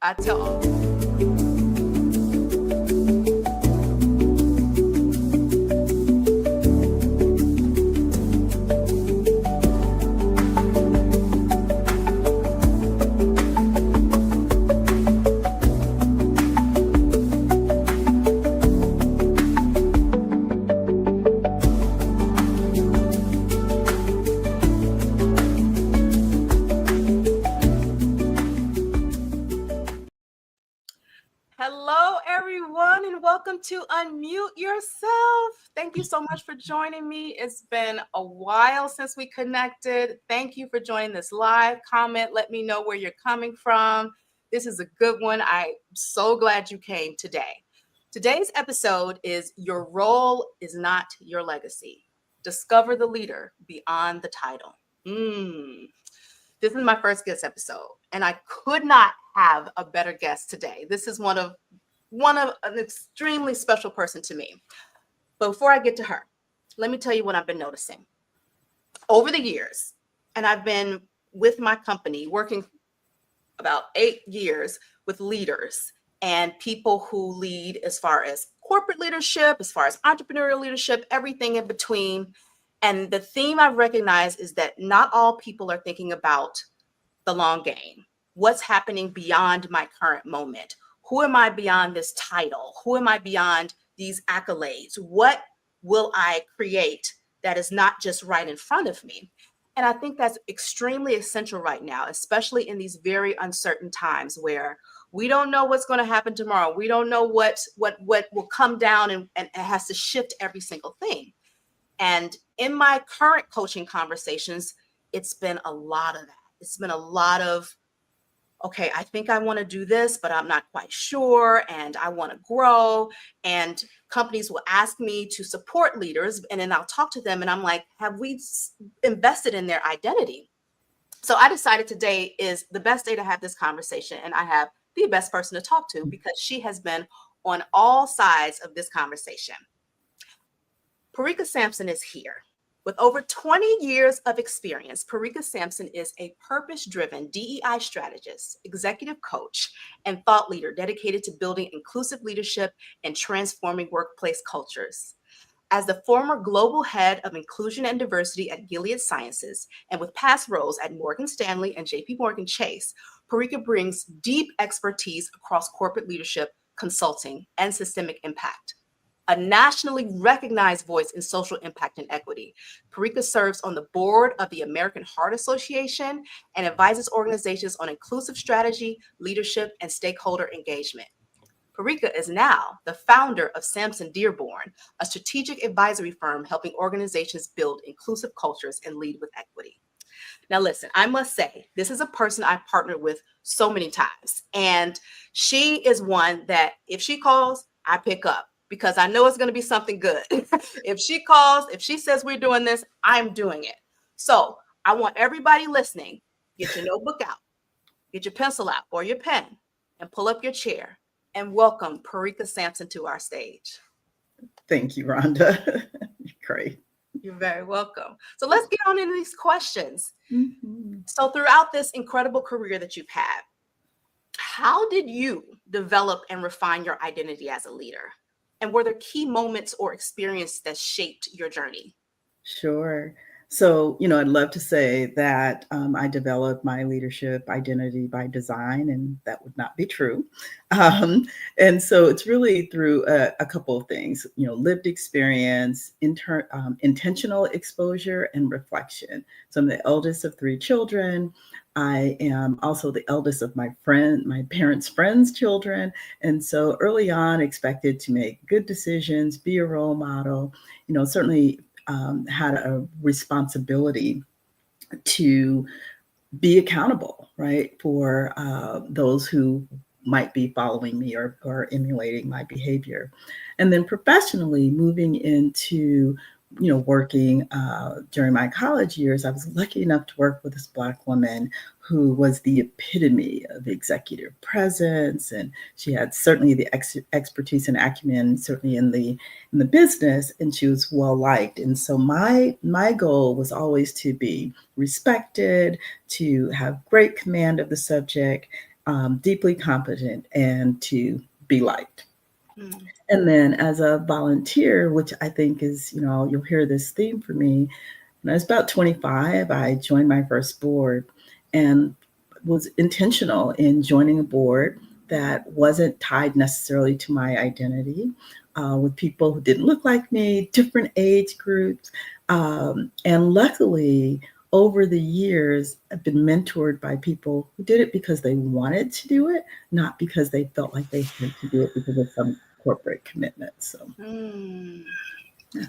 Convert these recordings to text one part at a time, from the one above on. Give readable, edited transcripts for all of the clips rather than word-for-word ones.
I tell Hello, everyone, and welcome to Unmute Yourself. Thank you so much for joining me. It's been a while since we connected. Thank you for joining this live. Comment, let me know where you're coming from. This is a good one. I'm so glad you came today. Today's episode is Your Role is Not Your Legacy. Discover the leader beyond the title. This is my first guest episode, and I could not have a better guest today. This is one of an extremely special person to me. But before I get to her, let me tell you what I've been noticing over the years. And I've been with my company working about 8 years with leaders and people who lead as far as corporate leadership, as far as entrepreneurial leadership, everything in between. And the theme I've recognized is that not all people are thinking about the long game. What's happening beyond my current moment? Who am I beyond this title? Who am I beyond these accolades? What will I create that is not just right in front of me? And I think that's extremely essential right now, especially in these very uncertain times where we don't know what's going to happen tomorrow. We don't know what will come down and it has to shift every single thing. And in my current coaching conversations, it's been a lot of that. It's been a lot of, okay, I think I want to do this, but I'm not quite sure. And I want to grow. And companies will ask me to support leaders. And then I'll talk to them and I'm like, have we invested in their identity? So I decided today is the best day to have this conversation. And I have the best person to talk to because she has been on all sides of this conversation. Parika Sampson is here. With over 20 years of experience, Parika Sampson is a purpose-driven DEI strategist, executive coach, and thought leader dedicated to building inclusive leadership and transforming workplace cultures. As the former global head of inclusion and diversity at Gilead Sciences, and with past roles at Morgan Stanley and JP Morgan Chase, Parika brings deep expertise across corporate leadership, consulting, and systemic impact. A nationally recognized voice in social impact and equity, Parika serves on the board of the American Heart Association and advises organizations on inclusive strategy, leadership, and stakeholder engagement. Parika is now the founder of Sampson Dearborn, a strategic advisory firm helping organizations build inclusive cultures and lead with equity. Now, listen, I must say, this is a person I've partnered with so many times, and she is one that if she calls, I pick up. Because I know it's going to be something good. If she calls, if she says we're doing this, I'm doing it. So I want everybody listening, get your notebook out, get your pencil out or your pen and pull up your chair and welcome Parika Sampson to our stage. Thank you, Rhonda. Great. You're very welcome. So let's get on into these questions. So throughout this incredible career that you've had, how did you develop and refine your identity as a leader? And were there key moments or experiences that shaped your journey? Sure. So, I'd love to say that I developed my leadership identity by design, and that would not be true. And so it's really through a couple of things, lived experience, intentional exposure, and reflection. So I'm the eldest of 3 children. I am also the eldest of my parents' friends' children. And so early on, expected to make good decisions, be a role model, certainly had a responsibility to be accountable, right, for those who might be following me or emulating my behavior. And then professionally, moving into working during my college years, I was lucky enough to work with this Black woman who was the epitome of executive presence, and she had certainly the expertise and acumen, certainly in the business, and she was well liked. And so my goal was always to be respected, to have great command of the subject, deeply competent, and to be liked. Mm. And then as a volunteer, which I think is, you'll hear this theme for me. When I was about 25, I joined my first board and was intentional in joining a board that wasn't tied necessarily to my identity, with people who didn't look like me, different age groups. And luckily, over the years, I've been mentored by people who did it because they wanted to do it, not because they felt like they had to do it because of some corporate commitment. So, Mm. yeah.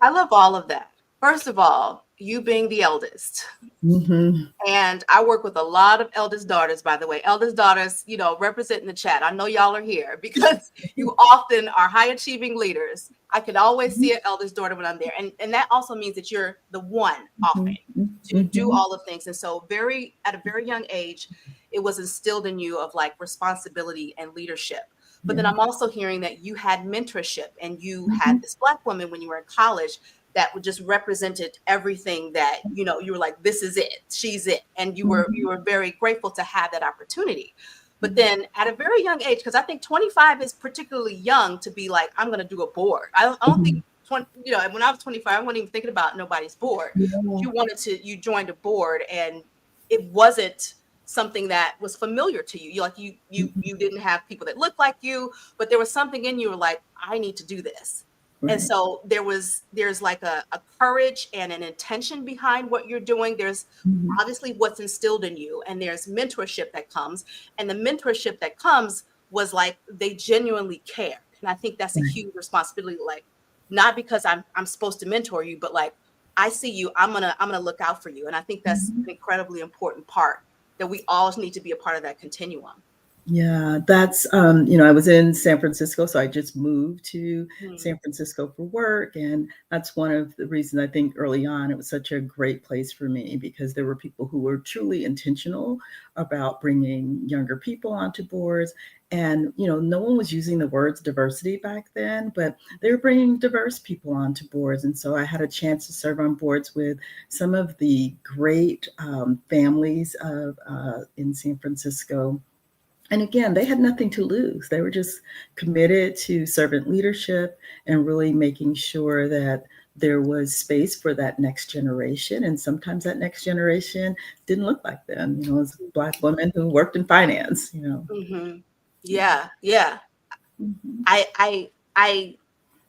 I love all of that. First of all, you being the eldest. Mm-hmm. And I work with a lot of eldest daughters, by the way. Eldest daughters, represent in the chat. I know y'all are here because you often are high achieving leaders. I can always see an eldest daughter when I'm there. And that also means that you're the one often to do Mm-hmm. all the things. And so at a very young age, it was instilled in you of like responsibility and leadership. But then Yeah. I'm also hearing that you had mentorship and you had Mm-hmm. this Black woman when you were in college that would just represented everything that, you were like, this is it, she's it. And you were very grateful to have that opportunity. But then at a very young age, because I think 25 is particularly young to be like, I'm going to do a board. I don't think 20, when I was 25, I wasn't even thinking about nobody's board. But you joined a board and it wasn't something that was familiar to you. You didn't have people that looked like you, but there was something in you like, I need to do this. And Right. so there's like a courage and an intention behind what you're doing. There's Mm-hmm. obviously what's instilled in you, and there's mentorship that comes. And the mentorship that comes was like they genuinely care. And I think that's a Right. huge responsibility. Like, not because I'm supposed to mentor you, but like I see you, I'm gonna look out for you. And I think that's Mm-hmm. an incredibly important part that we all need to be a part of that continuum. Yeah, that's, I was in San Francisco, so I just moved to Mm. San Francisco for work. And that's one of the reasons I think early on it was such a great place for me because there were people who were truly intentional about bringing younger people onto boards. And, no one was using the words diversity back then, but they were bringing diverse people onto boards. And so I had a chance to serve on boards with some of the great families in San Francisco. And again, they had nothing to lose. They were just committed to servant leadership and really making sure that there was space for that next generation. And sometimes that next generation didn't look like them. It was a Black woman who worked in finance. Mm-hmm. Yeah. Yeah. Mhm.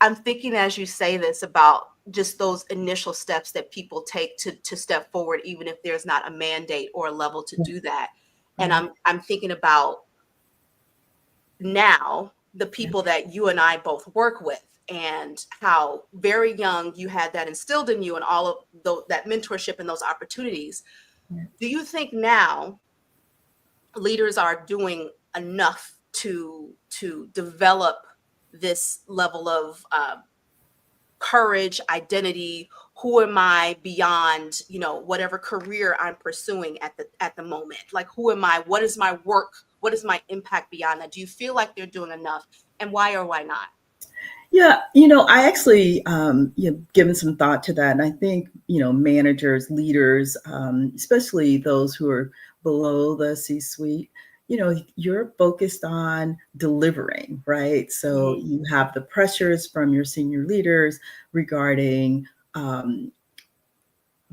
I'm thinking as you say this about just those initial steps that people take to step forward, even if there's not a mandate or a level to do that. And Right. I'm thinking about now the Yeah. people that you and I both work with and how very young you had that instilled in you and all of that mentorship and those opportunities. Yeah. Do you think now leaders are doing enough to develop this level of courage, identity? Who am I beyond, whatever career I'm pursuing at the moment? Like, who am I? What is my work? What is my impact beyond that? Do you feel like they're doing enough, and why or why not? Yeah, I actually, given some thought to that, and I think managers, leaders, especially those who are below the C-suite, you're focused on delivering, right? So Mhm. you have the pressures from your senior leaders regarding um,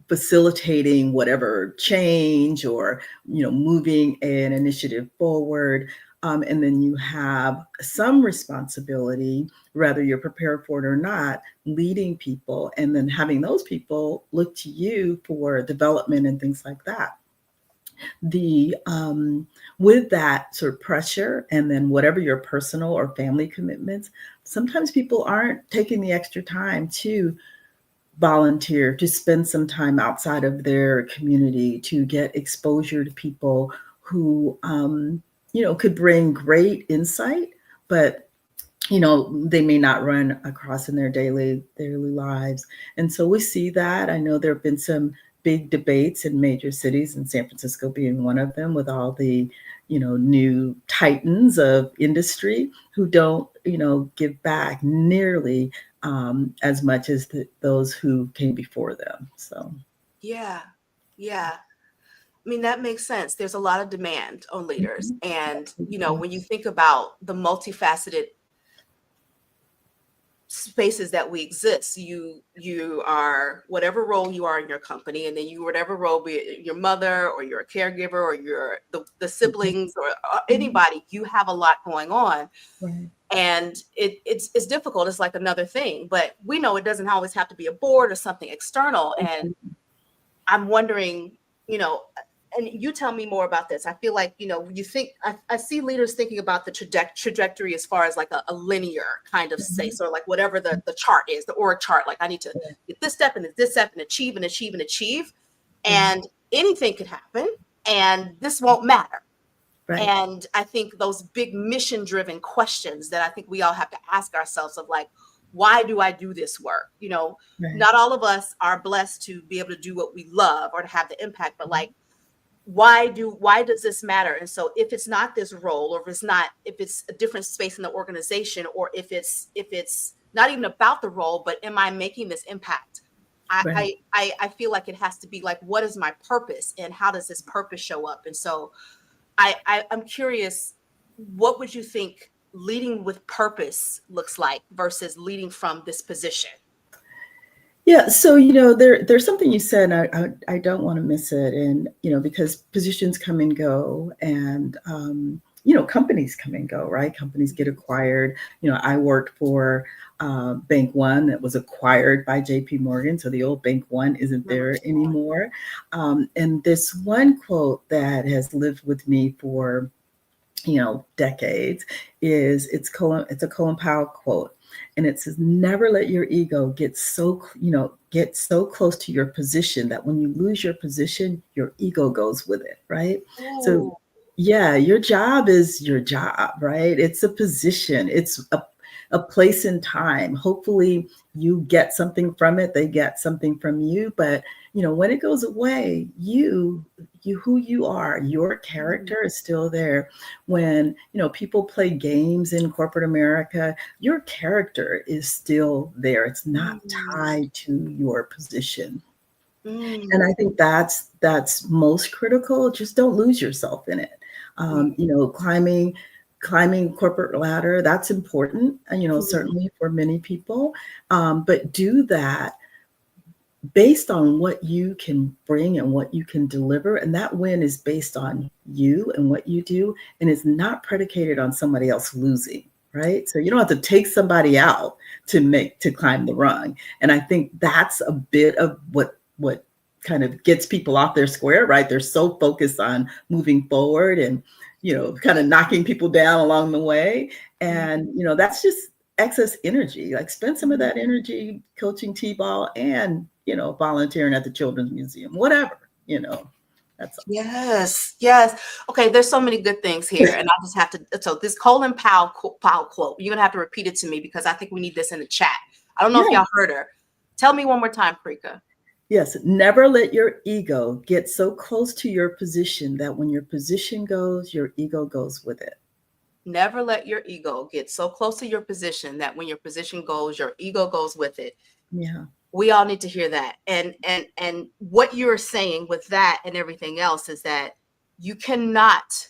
facilitating whatever change or moving an initiative forward. And then you have some responsibility, whether you're prepared for it or not, leading people and then having those people look to you for development and things like that. The With that sort of pressure and then whatever your personal or family commitments, sometimes people aren't taking the extra time to volunteer, to spend some time outside of their community, to get exposure to people who, could bring great insight, but they may not run across in their daily lives. And so we see that. I know there have been some big debates in major cities, and San Francisco being one of them, with all the new titans of industry who don't give back nearly as much as those who came before them. So Yeah, yeah. mean, that makes sense. There's a lot of demand on leaders. Mhm. And, Absolutely. when you think about the multifaceted spaces that we exist, you are whatever role you are in your company, and then you whatever role, be it your mother or you're a caregiver or you're the siblings or Mhm. anybody, you have a lot going on. Right. And it's difficult. It's like another thing, but we know it doesn't always have to be a board or something external. And I'm wondering, you know, and you tell me more about this. I feel like, you think, I see leaders thinking about the trajectory as far as like a linear kind of Mhm. space, or like whatever the chart is, the org chart. Like I need to get this step and this step and achieve and achieve and achieve. Right. And anything could happen and this won't matter. Right. And I think those big mission driven questions that I think we all have to ask ourselves of like, why do I do this work? Right. Not all of us are blessed to be able to do what we love or to have the impact, but like, why does this matter? And so if it's not this role, or if it's a different space in the organization, or if it's not even about the role, but am I making this impact? Right. I feel like it has to be like, what is my purpose and how does this purpose show up? And so I'm curious, what would you think leading with purpose looks like versus leading from this position? Yeah, so there's something you said, and I don't want to miss it, and because positions come and go, and companies come and go, right? Companies get acquired. I worked for Bank One that was acquired by J.P. Morgan, so the old Bank One isn't Remember there Bank One. anymore. And this one quote that has lived with me for decades it's a Colin Powell quote, and it says, "Never let your ego get so close to your position that when you lose your position, your ego goes with it." Right? So, Ooh. yeah, your job is your job, right? It's a position. It's a place in time. Hopefully, you get something from it. They get something from you, but when it goes away, you who you are, your character is still there. When people play games in corporate America, your character is still there. It's not Mm, tied to your position. And mm, I think that's most critical. Just don't lose yourself in it. mm, Climbing corporate ladder, that's important, and mm, certainly for many people. But do that based on what you can bring and what you can deliver. And that win is based on you and what you do, and it's not predicated on somebody else losing, right? So you don't have to take somebody out to climb the rung. And I think that's a bit of what kind of gets people off their square, right? They're so focused on moving forward and kind of knocking people down along the way. mm, And that's just excess energy. Like, spend some of mm. that energy coaching t-ball and volunteering at the children's museum, whatever. That's all. Yes, yes. Okay, there's so many good things here, and I just have to. So this Colin Powell quote, you're gonna have to repeat it to me because I think we need this in the chat. I don't know if Yeah. y'all heard her. Tell me one more time, Preeka. Yes, never let your ego get so close to your position that when your position goes, your ego goes with it. Never let your ego get so close to your position that when your position goes, your ego goes with it. Yeah. We all need to hear that. And what you're saying with that and everything else is that you cannot,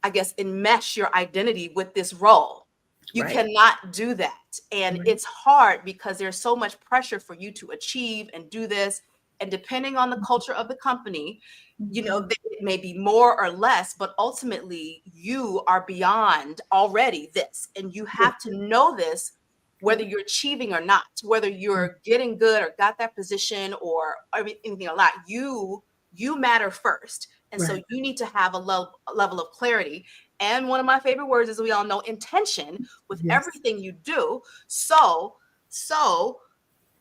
I guess, enmesh your identity with this role. You Right. cannot do that. And Right. it's hard because there's so much pressure for you to achieve and do this. And depending on the culture of the company, Mhm. it may be more or less, but ultimately you are beyond already this. And you Yeah. have to know this, whether Yeah. you're achieving or not, whether you're getting good or got that position or anything a lot. You matter first. And so Right. you need to have a level of clarity. And one of my favorite words, as we all know, intention with Yes. everything you do. So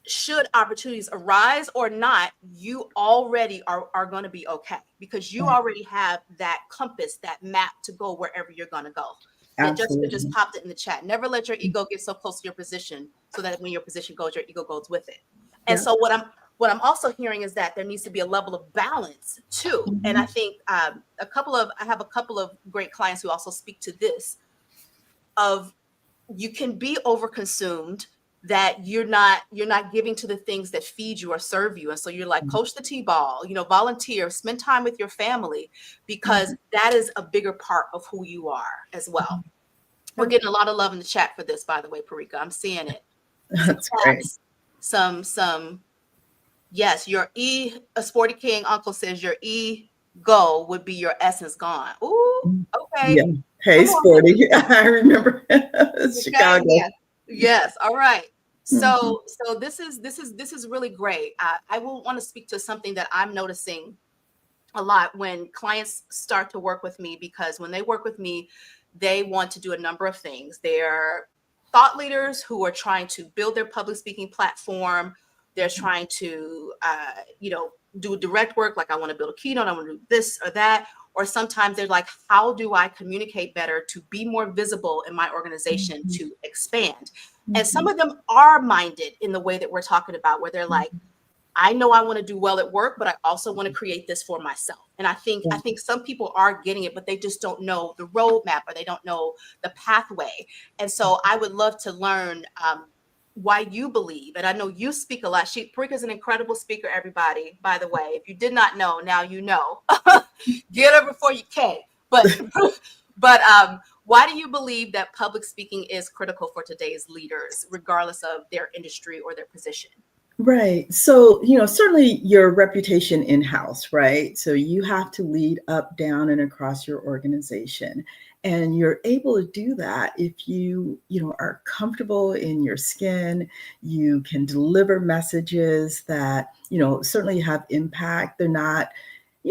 should opportunities arise or not, you already are going to be okay because you Right. already have that compass, that map to go wherever you're going to go. Yeah, Jessica just Absolutely. popped it in the chat. Never let your ego get so close to your position so that when your position goes, your ego goes with it. And Yeah. so what I'm also hearing is that there needs to be a level of balance too. And I Mhm. think I have a couple of great clients who also speak to this of you can be overconsumed that you're not giving to the things that feed you or serve you. And so you're like, coach the T-ball, volunteer, spend time with your family, because that is a bigger part of who you are as well. We're getting a lot of love in the chat for this, by the way, Parika. I'm seeing it. That's great. Yes, a Sporty King uncle says your ego would be your essence gone. Ooh, okay. Yeah. Hey, Sporty. I remember Chicago. Okay, yes. All right. So this is really great. I will want to speak to something that I'm noticing a lot when clients start to work with me, because when they work with me, they want to do a number of things. They're thought leaders who are trying to build their public speaking platform. They're trying to, do direct work. Like, I want to build a keynote. I want to do this or that. Or sometimes they're like, how do I communicate better to be more visible in my organization, to expand? And some of them are minded in the way that we're talking about, where they're like, I know I want to do well at work, but I also want to create this for myself. And I think some people are getting it, but they just don't know the roadmap, or they don't know the pathway. And so I would love to learn why you believe, and I know you speak a lot. Parika is an incredible speaker, everybody, by the way. If you did not know, now you know. Get her before you can. But why do you believe that public speaking is critical for today's leaders, regardless of their industry or their position? Right. So, certainly your reputation in-house, right? So you have to lead up, down, and across your organization. And you're able to do that if you are comfortable in your skin. You can deliver messages that, certainly have impact. They're not,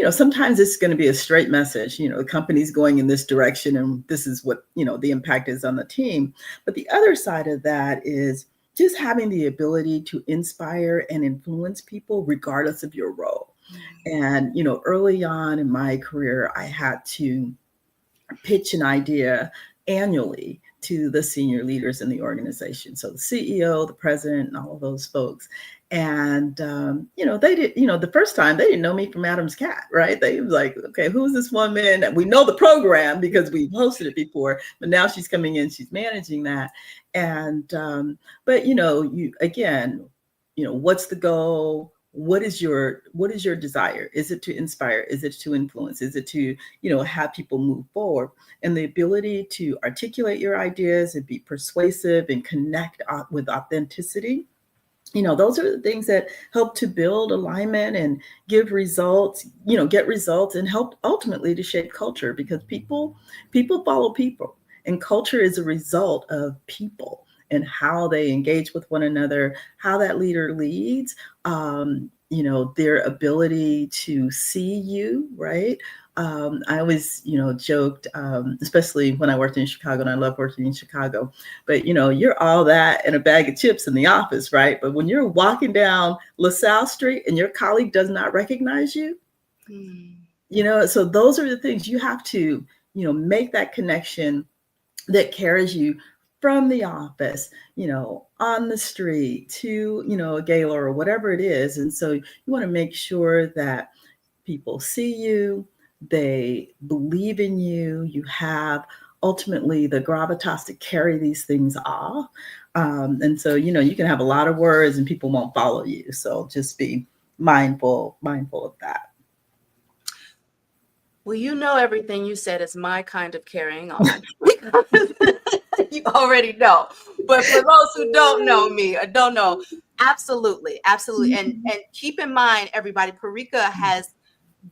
sometimes it's going to be a straight message, the company's going in this direction and this is what, the impact is on the team. But the other side of that is just having the ability to inspire and influence people regardless of your role. And, early on in my career, I had to pitch an idea annually to the senior leaders in the organization. So the CEO, the president, and all of those folks. And, they did, the first time they didn't know me from Adam's cat, right? They was like, okay, who's this woman? We know the program because we hosted it before, but now she's coming in, she's managing that. And, but, what's the goal? What is your desire? Is it to inspire? Is it to influence? Is it to, have people move forward? And the ability to articulate your ideas and be persuasive and connect with authenticity. Those are the things that help to build alignment and give results, get results, and help ultimately to shape culture, because people follow people, and culture is a result of people and how they engage with one another, how that leader leads, their ability to see you, right? I always, joked, especially when I worked in Chicago, and I love working in Chicago, but, you're all that and a bag of chips in the office, right? But when you're walking down LaSalle Street and your colleague does not recognize you, so those are the things you have to, make that connection that carries you from the office, on the street to, a gala or whatever it is. And so you want to make sure that people see you, they believe in you, you have ultimately the gravitas to carry these things off. And so, you can have a lot of words and people won't follow you. So just be mindful of that. Well, everything you said is my kind of carrying on. You already know. But for those who don't know me or don't know, absolutely. And keep in mind, everybody, Parika has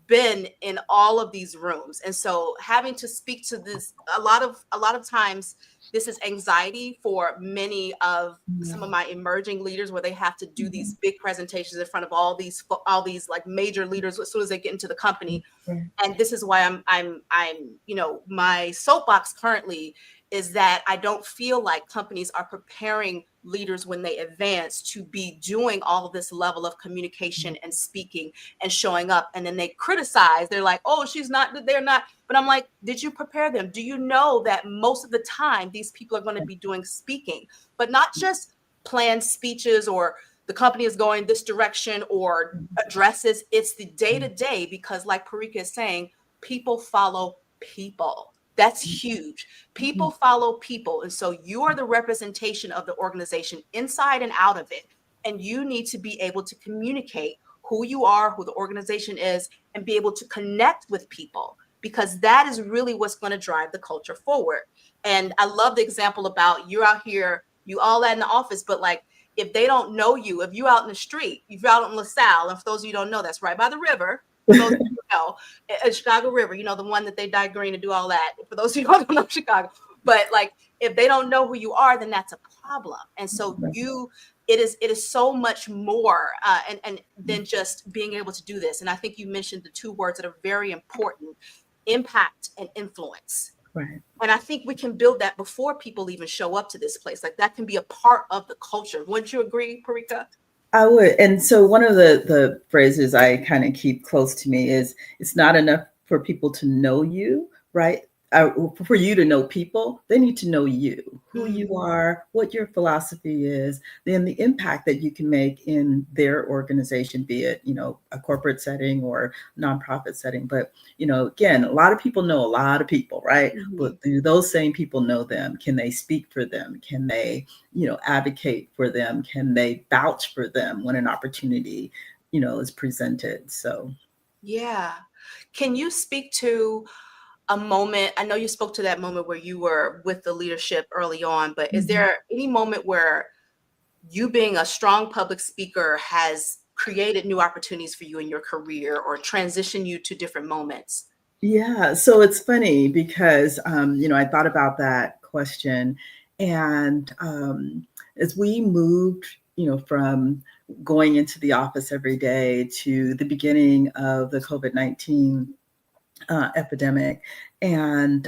been in all of these rooms. And so having to speak to this, a lot of times, this is anxiety for many of some of my emerging leaders, where they have to do these big presentations in front of all these like major leaders as soon as they get into the company. And this is why I'm my soapbox currently is that I don't feel like companies are preparing leaders when they advance to be doing all of this level of communication and speaking and showing up. And then they criticize. They're like, oh, they're not. But I'm like, did you prepare them? Do you know that most of the time these people are going to be doing speaking, but not just planned speeches or the company is going this direction or addresses? It's the day-to-day, because like Parika is saying, people follow people. That's huge. People follow people. And so you are the representation of the organization inside and out of it. And you need to be able to communicate who you are, who the organization is, and be able to connect with people, because that is really what's going to drive the culture forward. And I love the example about you're out here, you all that in the office, but like, if they don't know you, if you're out in the street, if you're out in LaSalle, and for those of you who don't know, that's right by the river. For those of you who know, Chicago River, you know, the one that they dye green and do all that. For those of you who don't know Chicago, but like, if they don't know who you are, then that's a problem. And so it is so much more and than just being able to do this. And I think you mentioned the two words that are very important: impact and influence. Right. And I think we can build that before people even show up to this place. Like, that can be a part of the culture. Wouldn't you agree, Parika? I would. And so one of the phrases I kind of keep close to me is, it's not enough for people to know you, right? For you to know people, they need to know you, who you are, what your philosophy is, then the impact that you can make in their organization, be it, you know, a corporate setting or nonprofit setting. But, you know, again, a lot of people know a lot of people, right? But do those same people know them? Can they speak for them? Can they, you know, advocate for them? Can they vouch for them when an opportunity, you know, is presented? So, yeah. Can you speak to a moment? I know you spoke to that moment where you were with the leadership early on, but is there any moment where you being a strong public speaker has created new opportunities for you in your career or transitioned you to different moments? Yeah, so it's funny because, you know, I thought about that question, and as we moved, you know, from going into the office every day to the beginning of the COVID-19 epidemic, and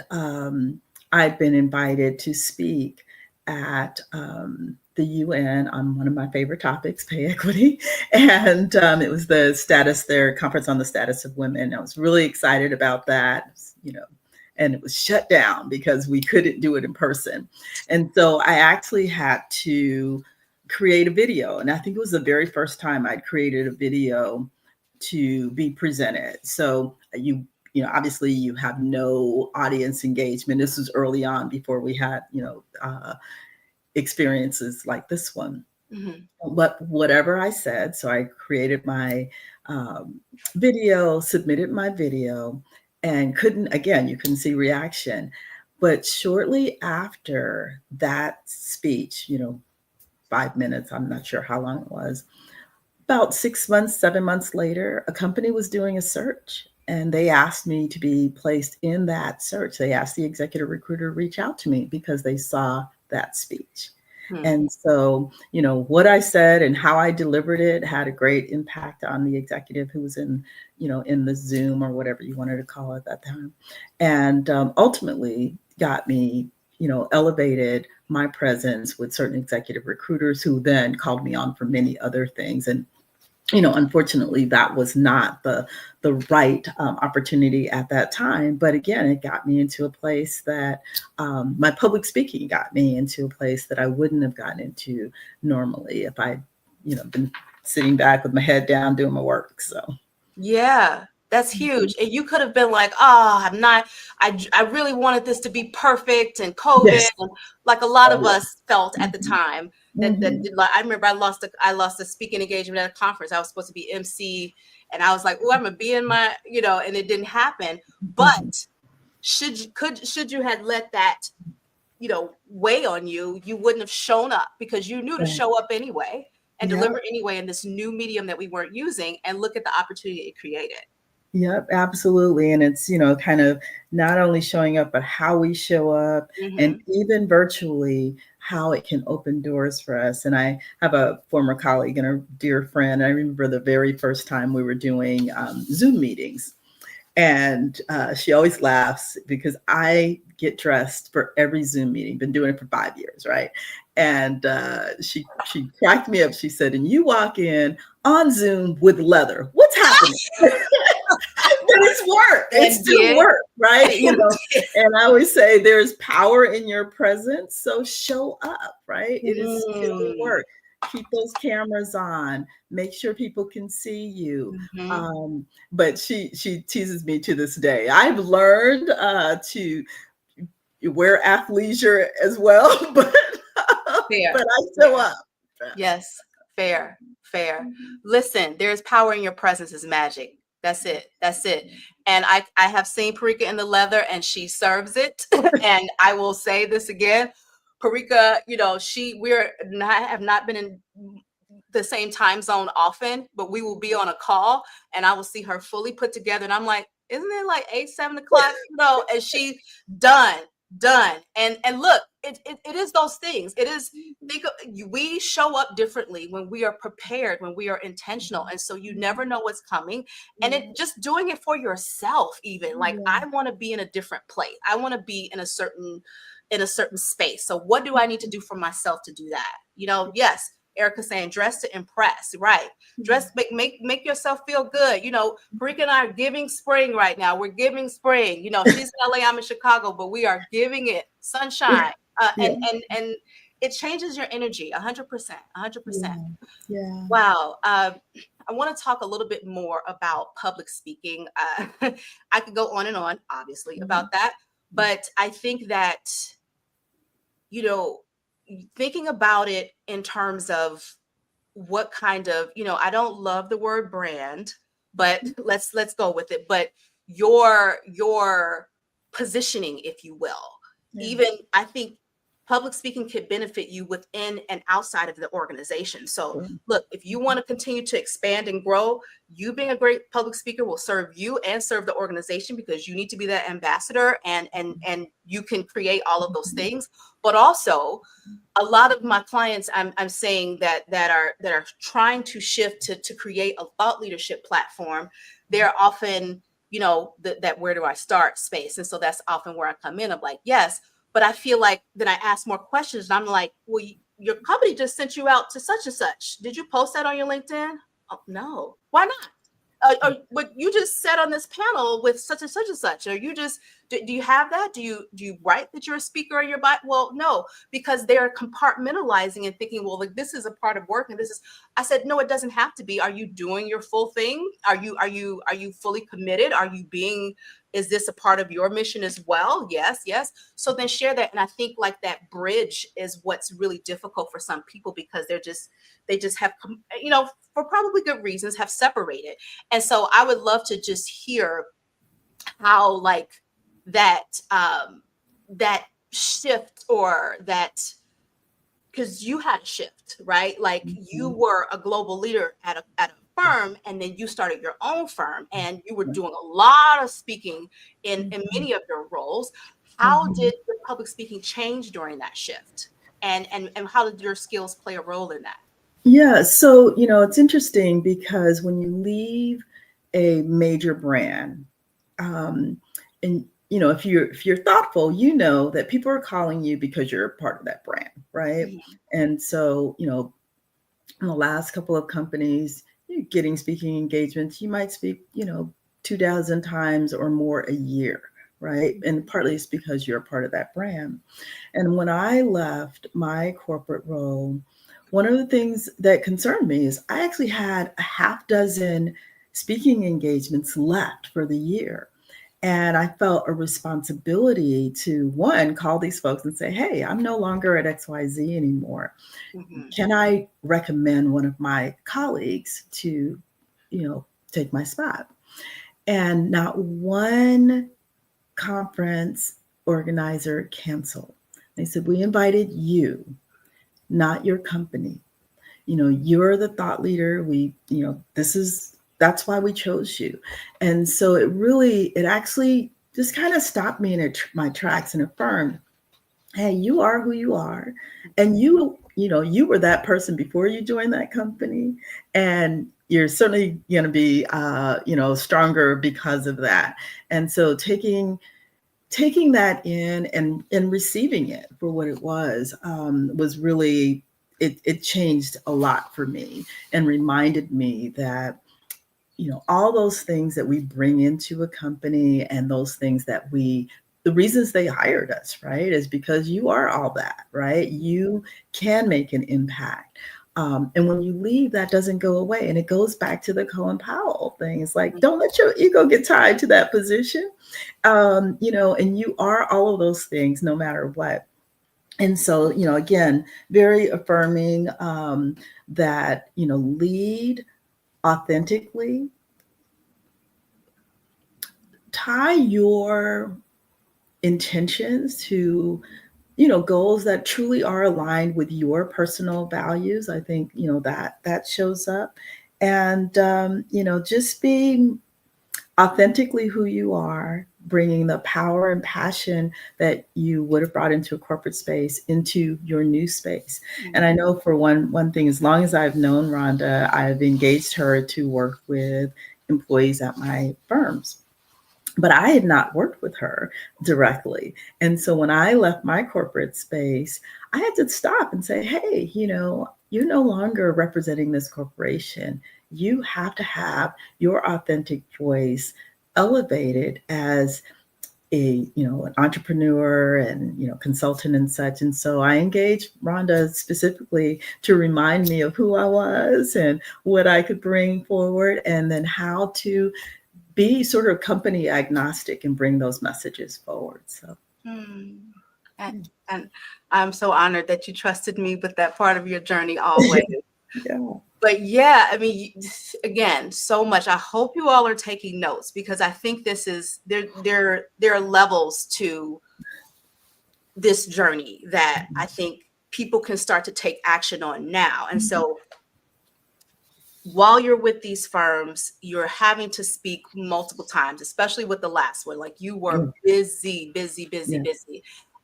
I'd been invited to speak at the UN on one of my favorite topics, pay equity, and it was their conference on the status of women. I was really excited about that, you know, and it was shut down because we couldn't do it in person. And so I actually had to create a video, and I think it was the very first time I'd created a video to be presented. So you know, obviously you have no audience engagement. This was early on before we had, you know, experiences like this one. But whatever I said, so I created my video, submitted my video, and you couldn't see reaction. But shortly after that speech, you know, 5 minutes, I'm not sure how long it was, about 6 months, 7 months later, a company was doing a search, and they asked me to be placed in that search. They asked the executive recruiter to reach out to me because they saw that speech. And so, you know, what I said and how I delivered it had a great impact on the executive who was in, you know, in the Zoom or whatever you wanted to call it at that time. And ultimately got me, you know, elevated my presence with certain executive recruiters who then called me on for many other things. And you know, unfortunately, that was not the right opportunity at that time. But again, it got me into a place that my public speaking got me into a place that I wouldn't have gotten into normally if I, you know, been sitting back with my head down doing my work. So yeah, that's huge. And you could have been like, I really wanted this to be perfect, and COVID, yes, and like a lot of us felt at the time. Mhm. I remember I lost a speaking engagement at a conference. I was supposed to be MC, and I was like, oh, I'm gonna be in my, you know, and it didn't happen. But should you had let that, you know, weigh on you, you wouldn't have shown up, because you knew to Right. show up anyway and Yeah. deliver anyway in this new medium that we weren't using, and look at the opportunity it created. Yep, absolutely. And it's, you know, kind of not only showing up, but how we show up, and even virtually, how it can open doors for us. And I have a former colleague and a dear friend. I remember the very first time we were doing Zoom meetings. And she always laughs because I get dressed for every Zoom meeting, been doing it for 5 years, right? And she cracked me up. She said, and you walk in on Zoom with leather. What's happening? But it's work. It's still work, right? You know, and I always say there's power in your presence. So show up, right? It is still work. Keep those cameras on. Make sure people can see you. But she teases me to this day. I've learned to wear athleisure as well, but Fair. but I show up. Yes, fair, fair. Listen, there's power in your presence is magic. That's it. That's it. And I have seen Parika in the leather and she serves it. And I will say this again. Parika, you know, have not been in the same time zone often, but we will be on a call and I will see her fully put together. And I'm like, isn't it like 8, 7 o'clock? You know, and she done. And look, it is those things. It is, we show up differently when we are prepared, when we are intentional. And so you never know what's coming. And it just doing it for yourself, even like, I want to be in a different place. I want to be in a certain space. So what do I need to do for myself to do that? You know, yes, Erica saying dress to impress, right? Dress, make yourself feel good. You know, Parika and I are giving spring right now. We're giving spring. You know, she's in LA, I'm in Chicago, but we are giving it sunshine. And it changes your energy 100%, 100%. Yeah. Wow. I want to talk a little bit more about public speaking. I could go on and on, obviously, about that, but I think that, you know, thinking about it in terms of what kind of, you know, I don't love the word brand, but let's go with it. But your positioning, if you will, even I think public speaking could benefit you within and outside of the organization. So look, if you want to continue to expand and grow, you being a great public speaker will serve you and serve the organization, because you need to be that ambassador and you can create all of those things. But also, a lot of my clients, I'm saying that are trying to shift to create a thought leadership platform. They're often, you know, that where do I start space. And so that's often where I come in. I'm like, yes, but I feel like then I ask more questions and I'm like, well, your company just sent you out to such and such. Did you post that on your LinkedIn? Oh, no. Why not? But you just sat on this panel with such and such and such, or you just, do you have that? Do you write that you're a speaker in your bio? Well, no, because they're compartmentalizing and thinking, well, like this is a part of work and this is, I said, no, it doesn't have to be. Are you doing your full thing? Are you fully committed? Is this a part of your mission as well? Yes. So then share that. And I think like that bridge is what's really difficult for some people, because they just have, you know, for probably good reasons, have separated. And so I would love to just hear how like that shift, or that, because you had a shift, right? Like you were a global leader at a firm, and then you started your own firm and you were doing a lot of speaking in many of your roles. How did the public speaking change during that shift? And how did your skills play a role in that? Yeah, so you know, it's interesting because when you leave a major brand, and you know, if you're thoughtful, you know that people are calling you because you're a part of that brand, right? And so, you know, in the last couple of companies, you're getting speaking engagements, you might speak, you know, 2,000 times or more a year, right? And partly it's because you're a part of that brand. And when I left my corporate role, one of the things that concerned me is I actually had a half dozen speaking engagements left for the year. And I felt a responsibility to, one, call these folks and say, hey, I'm no longer at XYZ anymore. Can I recommend one of my colleagues to, you know, take my spot? And not one conference organizer canceled. They said, we invited you, not your company. You know, you're the thought leader. That's why we chose you. And so it actually just kind of stopped me in my tracks and affirmed, hey, you are who you are. And you were that person before you joined that company. And you're certainly going to be, stronger because of that. And so taking that in and receiving it for what it was really, it changed a lot for me and reminded me that, you know, all those things that we bring into a company and those things that the reasons they hired us, right, is because you are all that, right? You can make an impact. And when you leave, that doesn't go away. And it goes back to the Colin Powell thing. It's like, don't let your ego get tied to that position. And you are all of those things no matter what. And so, again, very affirming that, lead authentically, tie your intentions to goals that truly are aligned with your personal values. I think that shows up. And just being authentically who you are, bringing the power and passion that you would have brought into a corporate space into your new space. And I know for one thing, as long as I've known Rhonda, I've engaged her to work with employees at my firms. But I had not worked with her directly. And so when I left my corporate space, I had to stop and say, hey, you're no longer representing this corporation. You have to have your authentic voice elevated as an entrepreneur and, consultant and such. And so I engaged Rhonda specifically to remind me of who I was and what I could bring forward, and then how to be sort of company agnostic and bring those messages forward. So, and I'm so honored that you trusted me with that part of your journey always. Yeah. But yeah, I mean, again, so much. I hope you all are taking notes, because I think this is there are levels to this journey that I think people can start to take action on now. And so while you're with these firms, you're having to speak multiple times, especially with the last one. Like, you were busy.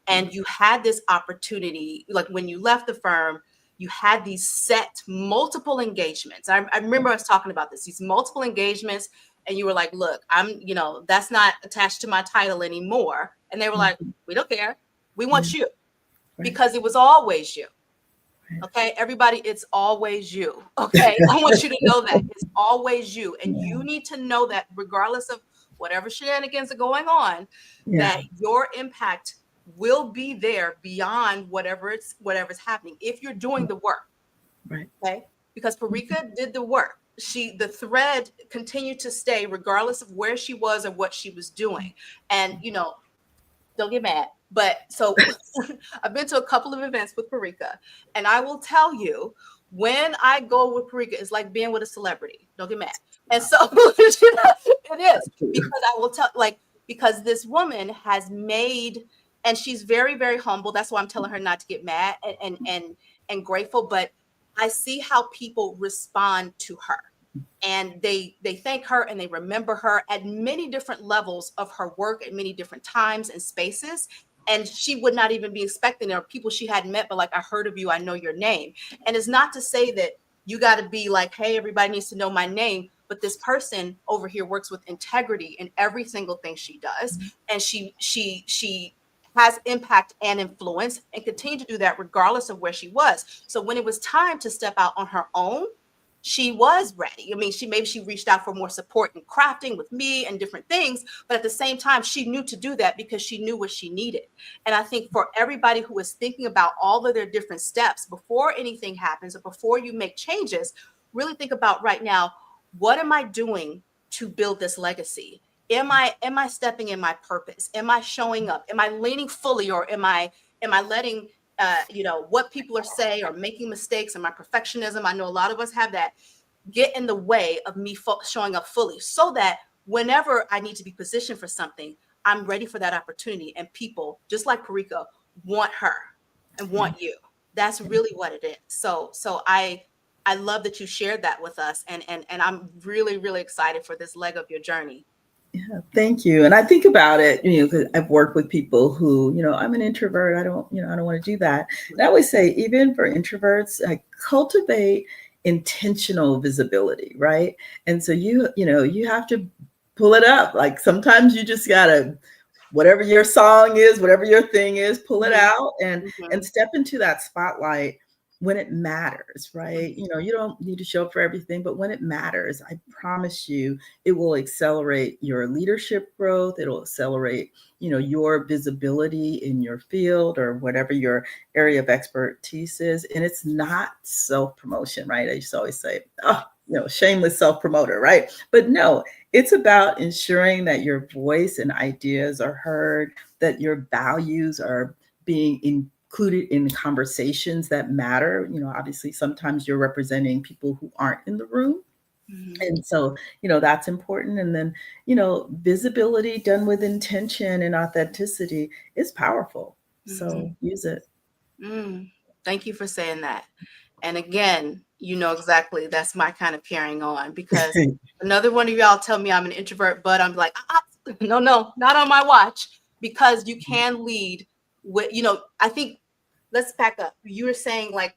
And you had this opportunity, like when you left the firm, you had these set multiple engagements. I remember us talking about this, these multiple engagements, and you were like, look, that's not attached to my title anymore. And they were like, we don't care. We want you, because it was always you. Okay, everybody, it's always you. Okay, I want you to know that it's always you. And you need to know that regardless of whatever shenanigans are going on, that your impact will be there beyond whatever's happening if you're doing the work. Right. Okay, because Parika did the work. The thread continued to stay regardless of where she was or what she was doing. And don't get mad. But so I've been to a couple of events with Parika, and I will tell you, when I go with Parika, it's like being with a celebrity. Don't get mad. And so it is, because I will tell, because this woman has made, and she's very, very humble. That's why I'm telling her not to get mad and grateful. But I see how people respond to her. And they thank her and they remember her at many different levels of her work at many different times and spaces. And she would not even be expecting it, or people she hadn't met, but like, I heard of you, I know your name. And it's not to say that you got to be like, hey, everybody needs to know my name. But this person over here works with integrity in every single thing she does. And she has impact and influence, and continue to do that regardless of where she was. So when it was time to step out on her own, she was ready. I mean, maybe she reached out for more support in crafting with me and different things, but at the same time, she knew to do that because she knew what she needed. And I think for everybody who is thinking about all of their different steps before anything happens or before you make changes, really think about right now, what am I doing to build this legacy? Am I stepping in my purpose? Am I showing up? Am I leaning fully, or am I letting what people are saying, or making mistakes, and my perfectionism, I know a lot of us have that, get in the way of me showing up fully, so that whenever I need to be positioned for something, I'm ready for that opportunity. And people, just like Parika, want her and want you. That's really what it is. So I love that you shared that with us, and I'm really, really excited for this leg of your journey. Yeah, thank you. And I think about it, because I've worked with people who, I'm an introvert. I don't want to do that. And I always say, even for introverts, cultivate intentional visibility, right? And so you have to pull it up. Like, sometimes you just gotta, whatever your song is, whatever your thing is, pull it out and step into that spotlight when it matters, right? You know, you don't need to show up for everything, but when it matters, I promise you, it will accelerate your leadership growth. It'll accelerate, you know, your visibility in your field or whatever your area of expertise is. And it's not self-promotion, right? I used to always say, oh, you know, shameless self-promoter, right? But no, it's about ensuring that your voice and ideas are heard, that your values are being included in conversations that matter. You know, obviously, sometimes you're representing people who aren't in the room. Mhm. And so, you know, that's important. And then, you know, visibility done with intention and authenticity is powerful. Mhm. So use it. Mm. Thank you for saying that. And again, you know exactly that's my kind of carrying on, because another one of y'all tell me I'm an introvert, but I'm like, no, no, not on my watch, because you can lead with, you know, I think, let's back up. You were saying like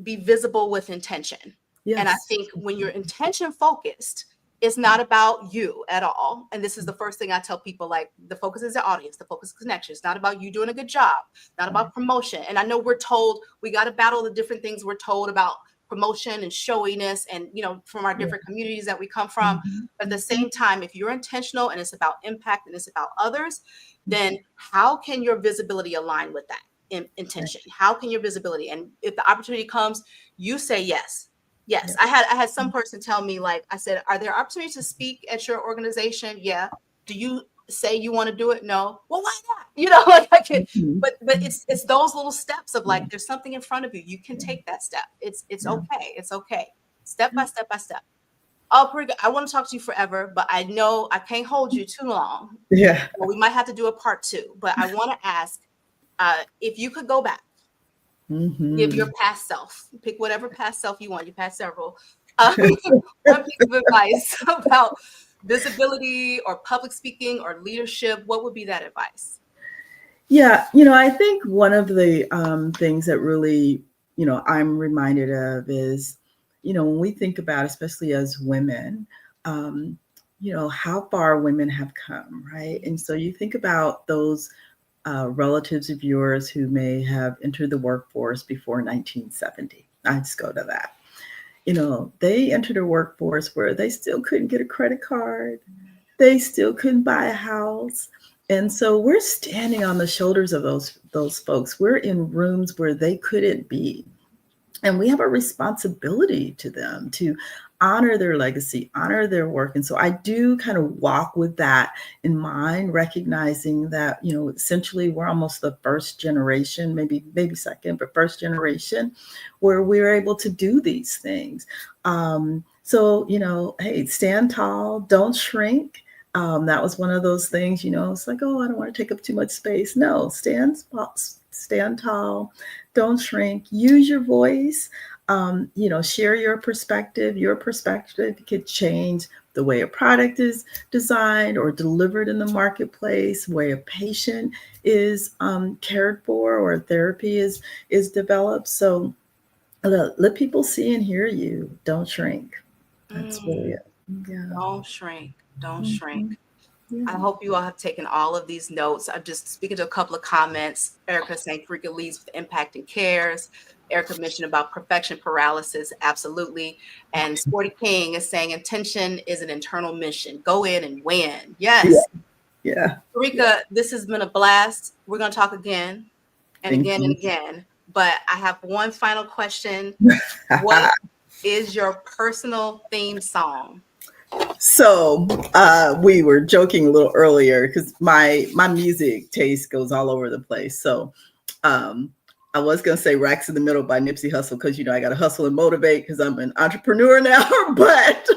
be visible with intention. And I Yes. think when you're intention focused, it's not about you at all. And this is the first thing I tell people, like, the focus is the audience, the focus is connection. It's not about you doing a good job, not Right. about promotion. And I know we're told we got to battle the different things we're told about promotion and showiness, and, you know, from our Yeah. different communities that we come from. Mhm. But at the Mhm. same time, if you're intentional and it's about impact and it's about others, Mhm. then how can your visibility align with that Right. intention? How can your visibility, and if the opportunity comes, you say yes. Yes. Yeah. I had some person tell me, like, I said, are there opportunities to speak at your organization? Yeah. Do you say you want to do it? No. Well, why not? You know, like, I can, Mhm. but Mhm. it's those little steps of, Yeah. like, there's something in front of you. You can Yeah. take that step. It's Yeah. okay. It's okay. Step Yeah. by step by step. Oh, pretty good. I want to talk to you forever, but I know I can't hold you too long. Yeah. Well, we might have to do a part two, but I want to ask, if you could go back, give your Mhm. past self, pick whatever past self you want, you passed several, one piece of advice about visibility or public speaking or leadership, what would be that advice? Yeah, you know, I think one of the things that really, you know, I'm reminded of is, you know, when we think about, especially as women, um, you know, how far women have come, right? And so you think about those relatives of yours who may have entered the workforce before 1970. I just go to that. You know, they entered a workforce where they still couldn't get a credit card, they still couldn't buy a house. And so we're standing on the shoulders of those folks. We're in rooms where they couldn't be. And we have a responsibility to them to honor their legacy, honor their work. And so I do kind of walk with that in mind, recognizing that, you know, essentially we're almost the first generation, maybe second, but first generation where we're able to do these things. So, you know, hey, stand tall, don't shrink. That was one of those things, you know, it's like, oh, I don't want to take up too much space. No, stand tall, don't shrink, use your voice, you know, share your perspective. Your perspective could change the way a product is designed or delivered in the marketplace, way a patient is cared for or therapy is developed. So let people see and hear you. Don't shrink. That's really Mm, it. Yeah. don't shrink. Don't shrink. Mhm. Yeah. I hope you all have taken all of these notes. I'm just speaking to a couple of comments. Erica saying Freaka leads with impact and cares. Erica mentioned about perfection paralysis. Absolutely. And Sporty King is saying intention is an internal mission. Go in and win. Yeah. Yes. Yeah. Yeah. Rika, this has been a blast. We're going to talk again and Thank again and you. again. But I have one final question. What is your personal theme song? So we were joking a little earlier because my music taste goes all over the place. So um, I was gonna say "Racks in the Middle" by Nipsey Hussle because you know I got to hustle and motivate because I'm an entrepreneur now. But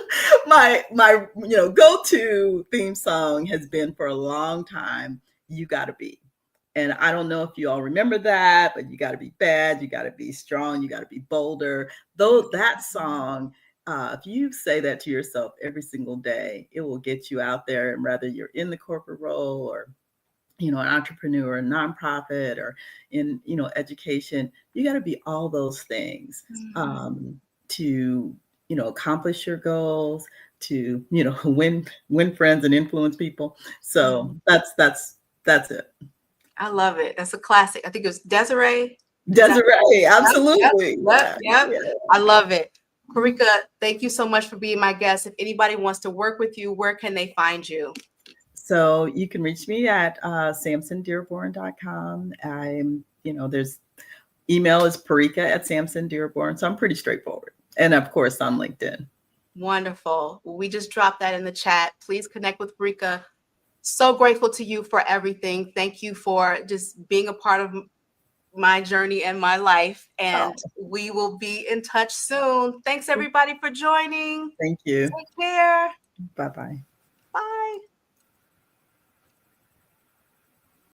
my you know go to theme song has been for a long time. You gotta be. And I don't know if you all remember that, but you got to be bad, you got to be strong, you got to be bolder. Though that song, if you say that to yourself every single day, it will get you out there. And whether you're in the corporate role or you know an entrepreneur, a nonprofit, or in you know education, you got to be all those things to you know accomplish your goals, to you know win friends and influence people. So that's it. I love it. That's a classic. I think it was Desiree. Desiree, Yep, absolutely. yep. Yeah. I love it. Parika, thank you so much for being my guest. If anybody wants to work with you, where can they find you? So you can reach me at samsondearborn.com. There's email is Parika at samsondearborn. So I'm pretty straightforward. And of course on LinkedIn. Wonderful. Well, we just dropped that in the chat. Please connect with Parika. So grateful to you for everything. Thank you for just being a part of my journey and my life. And we will be in touch soon. Thanks everybody for joining. Thank you. Take care. Bye-bye. Bye.